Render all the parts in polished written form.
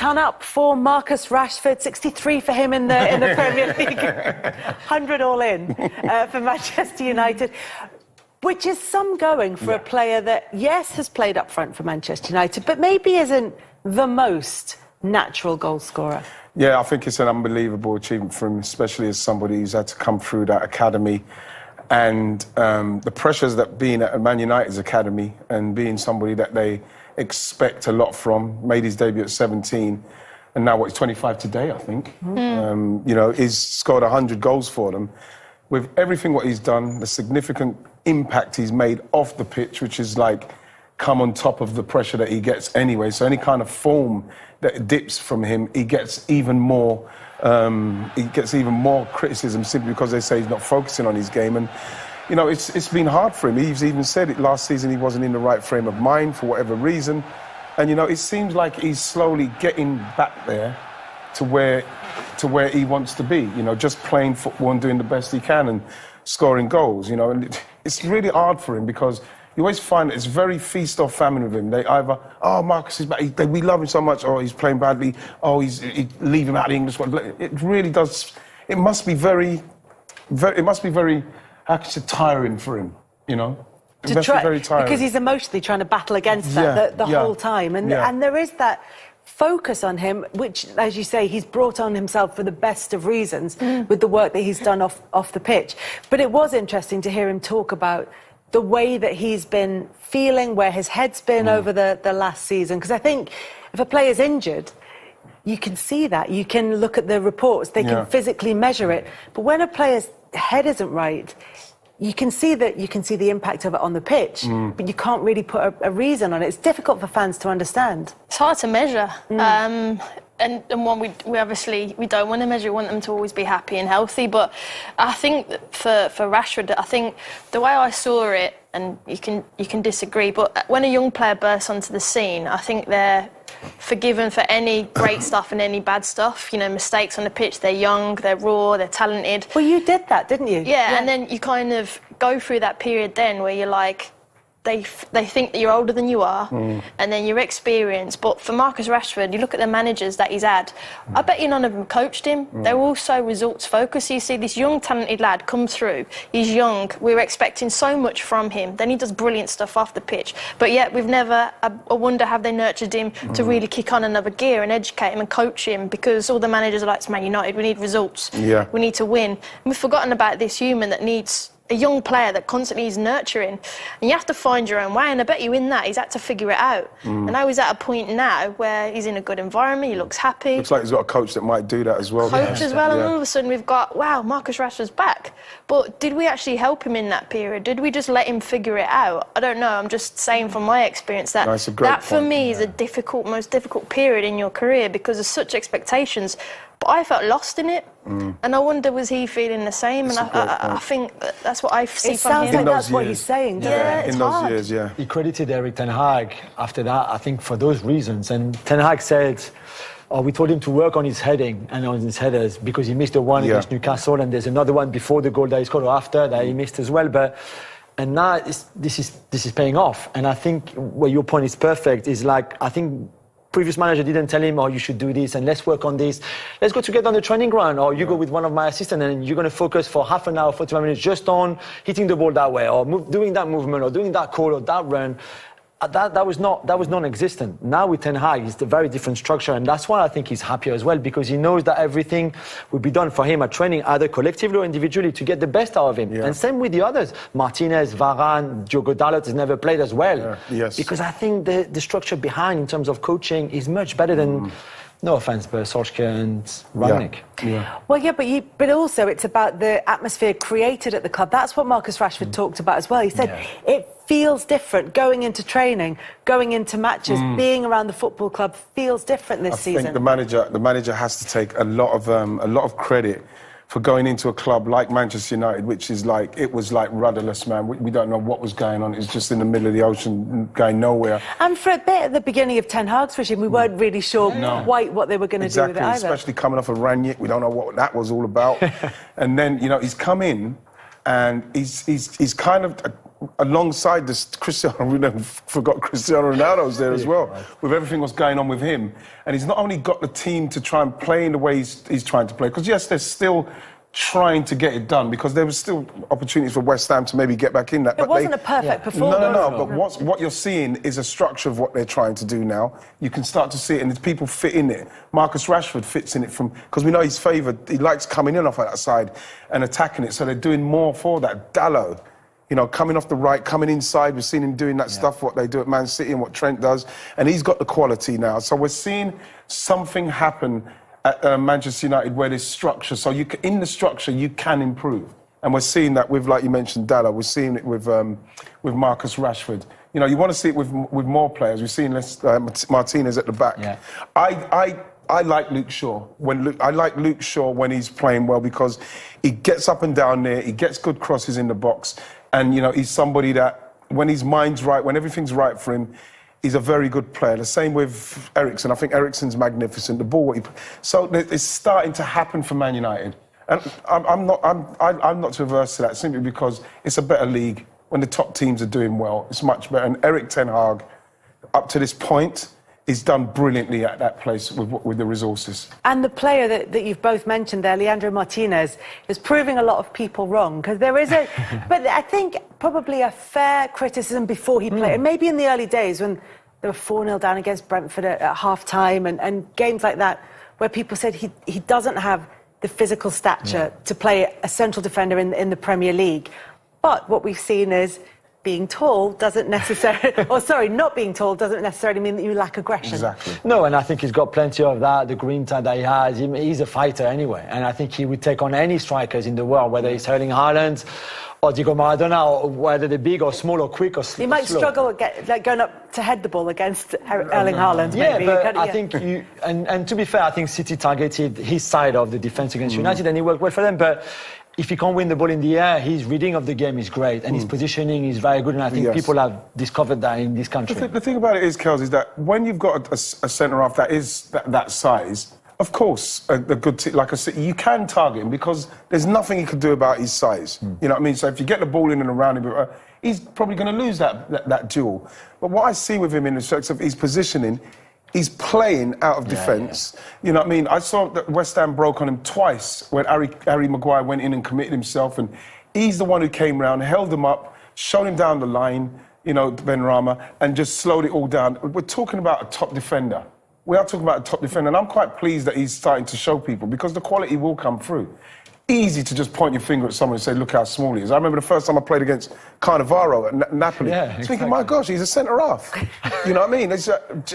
ton up for Marcus Rashford, 63 for him in the Premier League, 100 all in for Manchester United, which is some going for a player that, yes, has played up front for Manchester United, but maybe isn't the most natural goal scorer. Yeah, I think it's an unbelievable achievement for him, especially as somebody who's had to come through that academy. And the pressures that being at Man United's academy and being somebody that they expect a lot from, made his debut at 17, and now, he's 25 today, I think. You know, he's scored 100 goals for them. With everything what he's done, the significant impact he's made off the pitch, which is like come on top of the pressure that he gets anyway. So any kind of form that dips from him, he gets even more criticism simply because they say he's not focusing on his game. And, you know, it's been hard for him. He's even said it last season, he wasn't in the right frame of mind for whatever reason. And, you know, it seems like he's slowly getting back there to where he wants to be, you know, just playing football and doing the best he can and scoring goals, you know. And it's really hard for him because you always find that it's very feast or famine with him. They either, oh, Marcus is back, we love him so much, or he's playing badly, oh, leave him out of the English squad. It really does, it must be very, how can you say, tiring for him, you know? It must be very tiring. Because he's emotionally trying to battle against that the whole time. And there is that focus on him, which, as you say, he's brought on himself for the best of reasons with the work that he's done off the pitch. But it was interesting to hear him talk about the way that he's been feeling, where his head's been over the last season. Because I think if a player's injured, you can see that. You can look at the reports. They can physically measure it. But when a player's head isn't right, you can see the impact of it on the pitch, but you can't really put a reason on it. It's difficult for fans to understand. It's hard to measure. And one we obviously we don't want to measure. We want them to always be happy and healthy. But I think for Rashford, I think the way I saw it, and you can disagree, but when a young player bursts onto the scene, I think they're forgiven for any great stuff and any bad stuff. You know, mistakes on the pitch. They're young, they're raw, they're talented. Well, you did that, didn't you? Yeah, and then you kind of go through that period then where you're like, they think that you're older than you are, and then you're experienced. But for Marcus Rashford, you look at the managers that he's had, I bet you none of them coached him. They're all so results focused. You see this young talented lad come through, he's young, we were expecting so much from him, then he does brilliant stuff off the pitch, but yet we've never, I wonder, have they nurtured him to really kick on another gear and educate him and coach him, because all the managers are like, it's Man United, we need results, we need to win. And we've forgotten about this human that needs a young player that constantly is nurturing, and you have to find your own way, and I bet you in that he's had to figure it out. And now he's at a point now where he's in a good environment, he looks happy. Looks like he's got a coach that might do that as well. And all of a sudden we've got, wow, Marcus Rashford's back. But did we actually help him in that period? Did we just let him figure it out? I don't know, I'm just saying from my experience that that for me is a most difficult period in your career because of such expectations. But I felt lost in it, and I wonder, was he feeling the same? And I think that's what I see from him. It sounds like that's what he's saying. It's in hard. those years, He credited Eric Ten Hag after that, I think, for those reasons. And Ten Hag said, we told him to work on his heading and on his headers because he missed the one against Newcastle, and there's another one before the goal that he scored or after that he missed as well. And now this is paying off. And I think where your point is perfect is, like, I think previous manager didn't tell him, you should do this and let's work on this. Let's go together on the training ground, or you go with one of my assistants and you're going to focus for half an hour, 45 minutes just on hitting the ball that way, or doing that movement, or doing that call, or that run. That was non-existent. Now with Ten Hag, it's a very different structure, and that's why I think he's happier as well, because he knows that everything will be done for him at training, either collectively or individually, to get the best out of him. And same with the others. Martinez, Varane, Diogo Dalot has never played as well. Because I think the structure behind, in terms of coaching, is much better than, no offence, but Solskjaer and Rangnick. Well, but also it's about the atmosphere created at the club. That's what Marcus Rashford talked about as well. He said it feels different going into training, going into matches, being around the football club feels different this season. I think the manager has to take a lot of credit for going into a club like Manchester United, which is like, it was like rudderless, man. We don't know what was going on. It was just in the middle of the ocean, going nowhere. And for a bit at the beginning of Ten Hag's regime, we weren't really sure quite what they were going to do with it either. Especially coming off of Rangnick, we don't know what that was all about. And then, you know, he's come in and he's kind of alongside this, Cristiano, we never forgot Cristiano Ronaldo's there as well, with everything that's going on with him. And he's not only got the team to try and play in the way he's trying to play, because yes, they're still trying to get it done, because there was still opportunities for West Ham to maybe get back in that. It wasn't a perfect performance. No. But what you're seeing is a structure of what they're trying to do now. You can start to see it, and people fit in it. Marcus Rashford fits in it because we know he's favoured. He likes coming in off that side and attacking it. So they're doing more for that. Dalot, coming off the right, coming inside. We've seen him doing that stuff, what they do at Man City and what Trent does. And he's got the quality now. So we're seeing something happen at Manchester United where there's structure. So in the structure, you can improve. And we're seeing that with, like you mentioned, Dalot. We're seeing it with Marcus Rashford. You want to see it with more players. We've seen Martinez at the back. Yeah. I like Luke Shaw. I like Luke Shaw when he's playing well, because he gets up and down there, he gets good crosses in the box, and he's somebody that, when his mind's right, when everything's right for him, he's a very good player. The same with Eriksen. I think Eriksen's magnificent. The ball, so it's starting to happen for Man United, and I'm not too averse to that, simply because it's a better league when the top teams are doing well. It's much better. And Erik ten Hag, up to this point, he's done brilliantly at that place with the resources. And the player that you've both mentioned there, Leandro Martinez, is proving a lot of people wrong, because there is but I think probably a fair criticism before he played, and maybe in the early days when they were 4-0 down against Brentford at half-time and games like that, where people said he doesn't have the physical stature to play a central defender in the Premier League. But what we've seen is being tall doesn't necessarily, not being tall doesn't necessarily mean that you lack aggression. Exactly. No, and I think he's got plenty of that, the grinta that he has. He's a fighter anyway, and I think he would take on any strikers in the world, whether it's Erling Haaland or Diego Maradona, or whether they're big or small or quick or slow. He might struggle going up to head the ball against Erling Haaland. Yeah, maybe. but I think and to be fair, I think City targeted his side of the defence against United, and he worked well for them, but if he can't win the ball in the air, his reading of the game is great, and his positioning is very good, and I think people have discovered that in this country. The thing about it is, Kels, is that when you've got a centre-half that is that size, of course, a good team, like I said, you can target him, because there's nothing he can do about his size. You know what I mean? So if you get the ball in and around him, he's probably going to lose that duel. But what I see with him in the sense of his positioning, he's playing out of defence. You know what I mean? I saw that West Ham broke on him twice when Harry Maguire went in and committed himself, and he's the one who came round, held him up, showed him down the line, Benrahma, and just slowed it all down. We're talking about a top defender. We are talking about a top defender, and I'm quite pleased that he's starting to show people, because the quality will come through. Easy to just point your finger at someone and say, look how small he is. I remember the first time I played against Cannavaro at Napoli. I was thinking, my gosh, he's a centre-half. You know what I mean?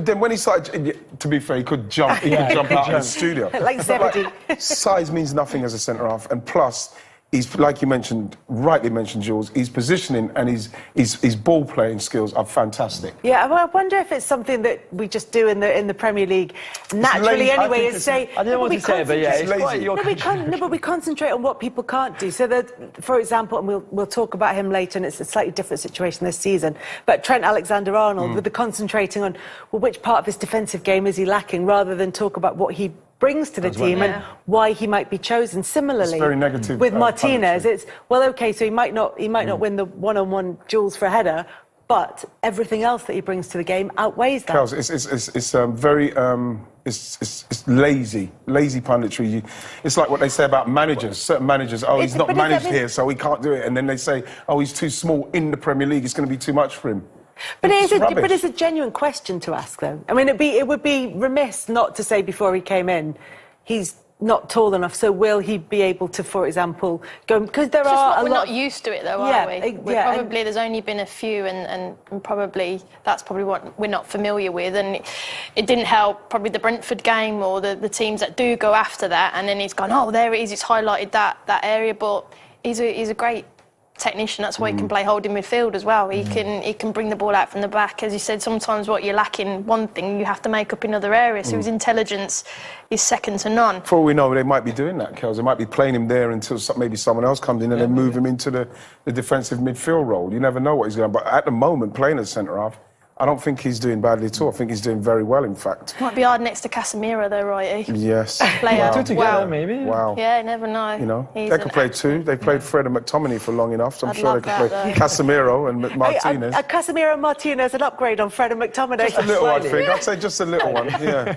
Then when he started, to be fair, he could jump, jump out of the studio. Like Zebedee. Size means nothing as a centre-half, and plus, he's, like you mentioned, rightly mentioned, Jules, his positioning and his ball-playing skills are fantastic. Yeah, well, I wonder if it's something that we just do in the Premier League naturally anyway, is say... I didn't want to say it, but yeah, it's quite your... but we concentrate on what people can't do. So that, for example, and we'll talk about him later, and it's a slightly different situation this season, but Trent Alexander-Arnold, with the concentrating on, well, which part of his defensive game is he lacking, rather than talk about what he brings to the team and why he might be chosen. Similarly, it's very negative, with Martinez, it's, well, okay, so he might not win the one-on-one duels for a header, but everything else that he brings to the game outweighs that. Charles, it's very it's lazy punditry. It's like what they say about managers. Certain managers, he's not managed here, so he can't do it, and then they say, he's too small in the Premier League, it's going to be too much for him. But it's a genuine question to ask, though. I mean, it would be remiss not to say before he came in, he's not tall enough, so will he be able to, for example, go... Because there are a lot... We're not used to it, though, are we? Probably there's only been a few, and probably that's probably what we're not familiar with, and it didn't help probably the Brentford game or the teams that do go after that, and then he's gone, there it is, it's highlighted that area, but he's a great technician. That's why he can play holding midfield as well. He can bring the ball out from the back. As you said, sometimes what you're lacking one thing, you have to make up in other areas. So his intelligence is second to none. For all we know, they might be doing that, Kels. They might be playing him there until maybe someone else comes in and then move him into the defensive midfield role. You never know what he's going to... But at the moment, playing as centre-half, I don't think he's doing badly at all. I think he's doing very well, in fact. Might be hard next to Casemiro, though, Wrighty. Yes. Player. Two together, maybe. Wow. Yeah, you never know. You know, they could play two. They played Fred and McTominay for long enough, so I'm I'd sure love they could that, play though. Casemiro and Martinez. Casemiro and Martinez, an upgrade on Fred and McTominay. Just a little, I think. I'd say just a little one, yeah.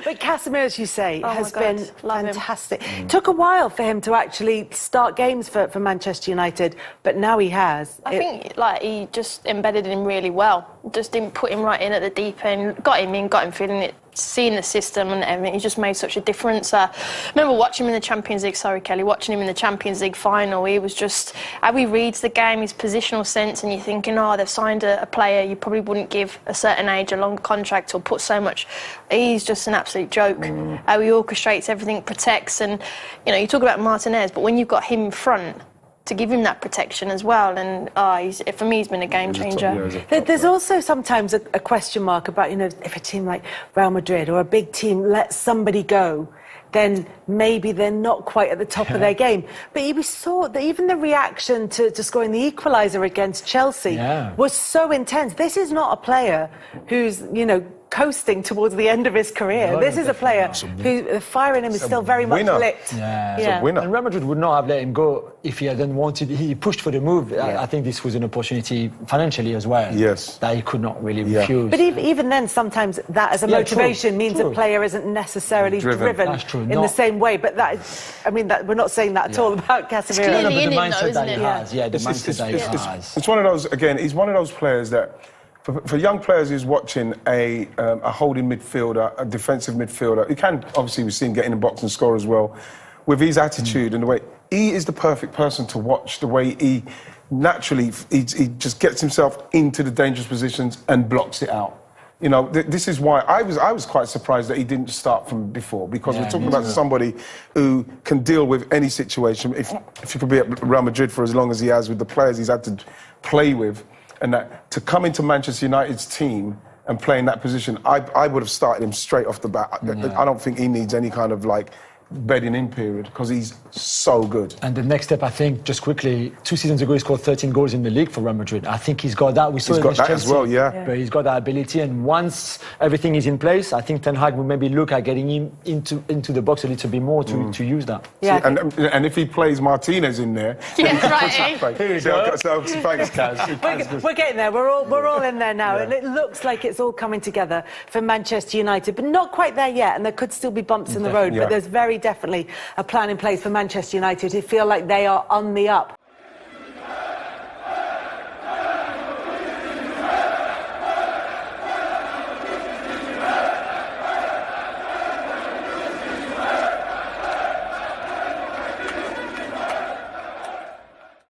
But Casemiro, as you say, has my God, been love him. fantastic. Took a while for him to actually start games for Manchester United, but now he has. I think like he just embedded him really well. Just didn't put him right in at the deep end. Got him in, got him feeling it, seeing the system and everything. He just made such a difference. I remember watching him in the Champions League. Sorry, Kelly. Watching him in the Champions League final. He was just how he reads the game, his positional sense, and you're thinking, oh, they've signed a player you probably wouldn't give a certain age a long contract or put so much. He's just an absolute joke. How he orchestrates everything, protects, and you talk about Martinez, but when you've got him in front, to give him that protection as well, and for me, he's been a game changer. There's also sometimes a question mark about, if a team like Real Madrid or a big team lets somebody go, then maybe they're not quite at the top of their game. But we saw that even the reaction to scoring the equaliser against Chelsea was so intense. This is not a player who's, coasting towards the end of his career. No, this is a player who the fire in him is still very much lit. Yeah. He's a winner. And Real Madrid would not have let him go if he hadn't wanted. He pushed for the move. I think this was an opportunity financially as well. Yes. That he could not really refuse. But even then, sometimes that as a motivation means a player isn't necessarily driven in the same way. But we're not saying that at all about Casemiro. Clearly in the him, though, mindset isn't that he it? has. Yeah, the mindset that he has. It's one of those, again, he's one of those players that, for young players who's watching a holding midfielder, a defensive midfielder, he can, obviously, we've seen him get in the box and score as well, with his attitude and the way, he is the perfect person to watch, the way he naturally, he just gets himself into the dangerous positions and blocks it out. This is why I was quite surprised that he didn't start from before, because we're talking about somebody who can deal with any situation. If you could be at Real Madrid for as long as he has with the players he's had to play with, and that to come into Manchester United's team and play in that position, I would have started him straight off the bat. I don't think he needs any kind of bedding in period, because he's so good. And the next step, I think, just quickly, 2 seasons ago he scored 13 goals in the league for Real Madrid. I think he's got that. He's got that as well, yeah. But he's got that ability, and once everything is in place, I think Ten Hag will maybe look at getting him into the box a little bit more to use that. Yeah. See, and if he plays Martinez in there, Here you go. So thanks, Kaz. We're getting there. We're all in there now, and it looks like it's all coming together for Manchester United, but not quite there yet. And there could still be bumps in the road, but there's definitely a plan in place for Manchester United who feel like they are on the up.